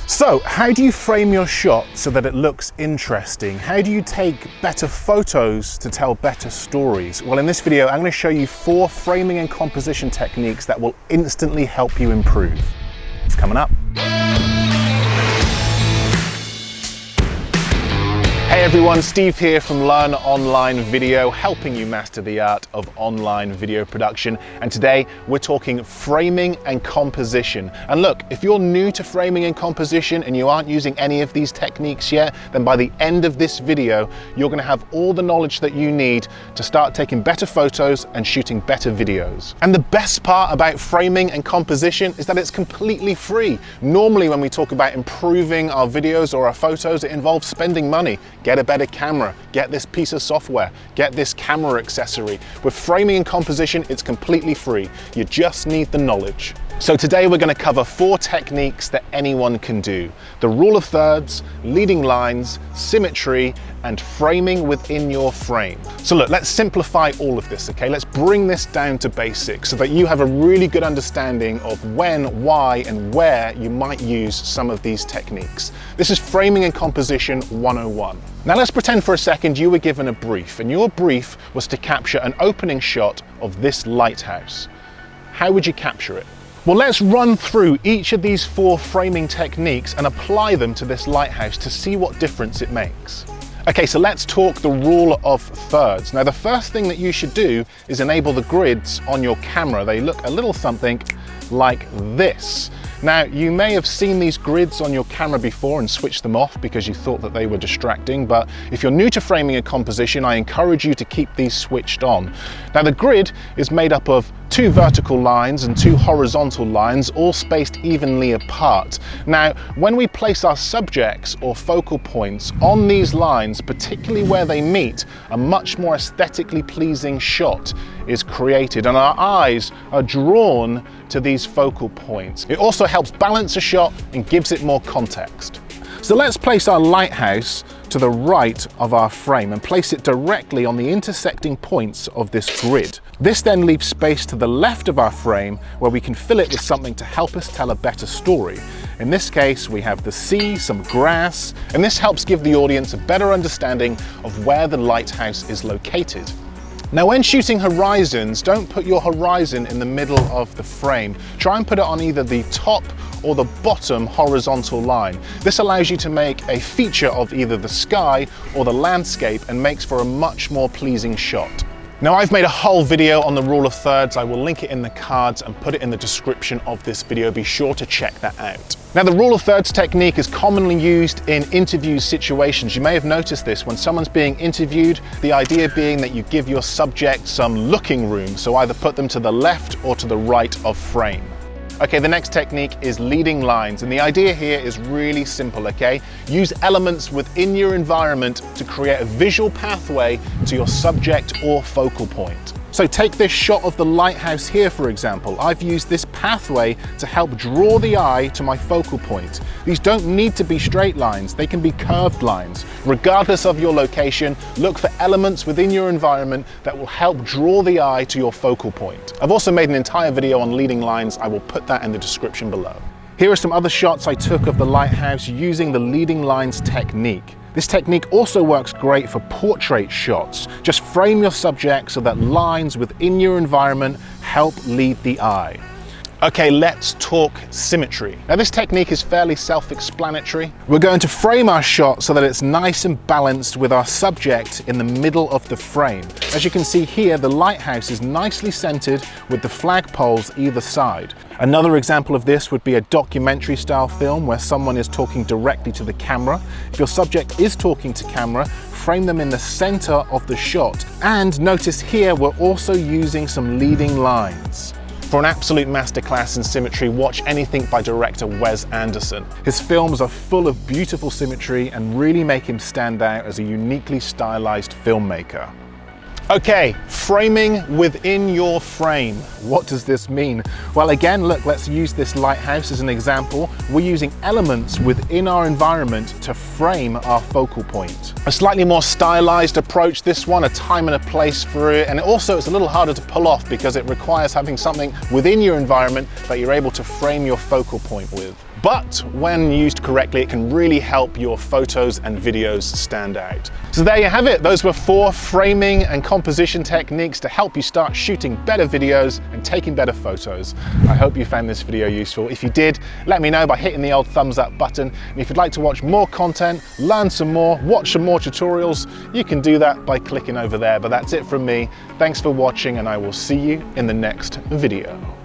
So, how do you frame your shot so that it looks interesting? How do you take better photos to tell better stories? Well, in this video, I'm going to show you 4 framing and composition techniques that will instantly help you improve. It's coming up. Hey everyone, Steve here from Learn Online Video, helping you master the art of online video production. And today we're talking framing and composition. And look, if you're new to framing and composition and you aren't using any of these techniques yet, then by the end of this video, you're going to have all the knowledge that you need to start taking better photos and shooting better videos. And the best part about framing and composition is that it's completely free. Normally when we talk about improving our videos or our photos, it involves spending money. Get a better camera, get this piece of software, get this camera accessory. With framing and composition, it's completely free. You just need the knowledge. So today we're going to cover 4 techniques that anyone can do. The rule of thirds, leading lines, symmetry, and framing within your frame. So look, let's simplify all of this, okay? Let's bring this down to basics so that you have a really good understanding of when, why, and where you might use some of these techniques. This is framing and composition 101. Now let's pretend for a second you were given a brief, and your brief was to capture an opening shot of this lighthouse. How would you capture it? Well, let's run through each of these 4 framing techniques and apply them to this lighthouse to see what difference it makes. Okay, so let's talk the rule of thirds. Now, the first thing that you should do is enable the grids on your camera. They look a little something like this. Now, you may have seen these grids on your camera before and switched them off because you thought that they were distracting, but if you're new to framing and composition, I encourage you to keep these switched on. Now, the grid is made up of 2 vertical lines and 2 horizontal lines, all spaced evenly apart. Now, when we place our subjects or focal points on these lines, particularly where they meet, a much more aesthetically pleasing shot is created, and our eyes are drawn to these focal points. It also helps balance a shot and gives it more context. So let's place our lighthouse to the right of our frame and place it directly on the intersecting points of this grid. This then leaves space to the left of our frame where we can fill it with something to help us tell a better story. In this case, we have the sea, some grass, and this helps give the audience a better understanding of where the lighthouse is located. Now, when shooting horizons, don't put your horizon in the middle of the frame. Try and put it on either the top or the bottom horizontal line. This allows you to make a feature of either the sky or the landscape and makes for a much more pleasing shot. Now, I've made a whole video on the rule of thirds. I will link it in the cards and put it in the description of this video. Be sure to check that out. Now, the rule of thirds technique is commonly used in interview situations. You may have noticed this when someone's being interviewed, the idea being that you give your subject some looking room, so either put them to the left or to the right of frame. Okay, the next technique is leading lines, and the idea here is really simple, okay? Use elements within your environment to create a visual pathway to your subject or focal point. So take this shot of the lighthouse here, for example. I've used this pathway to help draw the eye to my focal point. These don't need to be straight lines, they can be curved lines. Regardless of your location, look for elements within your environment that will help draw the eye to your focal point. I've also made an entire video on leading lines. I will put that in the description below. Here are some other shots I took of the lighthouse using the leading lines technique. This technique also works great for portrait shots. Just frame your subject so that lines within your environment help lead the eye. Okay, let's talk symmetry. Now, this technique is fairly self-explanatory. We're going to frame our shot so that it's nice and balanced with our subject in the middle of the frame. As you can see here, the lighthouse is nicely centered with the flagpoles either side. Another example of this would be a documentary style film where someone is talking directly to the camera. If your subject is talking to camera, frame them in the center of the shot. And notice here, we're also using some leading lines. For an absolute masterclass in symmetry, watch anything by director Wes Anderson. His films are full of beautiful symmetry and really make him stand out as a uniquely stylized filmmaker. Okay, framing within your frame. What does this mean? Well, again, look, let's use this lighthouse as an example. We're using elements within our environment to frame our focal point. A slightly more stylized approach, this one, a time and a place for it, and also it's a little harder to pull off because it requires having something within your environment that you're able to frame your focal point with. but when used correctly, it can really help your photos and videos stand out. So there you have it. Those were 4 framing and composition techniques to help you start shooting better videos and taking better photos. I hope you found this video useful. If you did, let me know by hitting the old thumbs up button. And if you'd like to watch more content, learn some more, watch some more tutorials, you can do that by clicking over there. But that's it from me. Thanks for watching, and I will see you in the next video.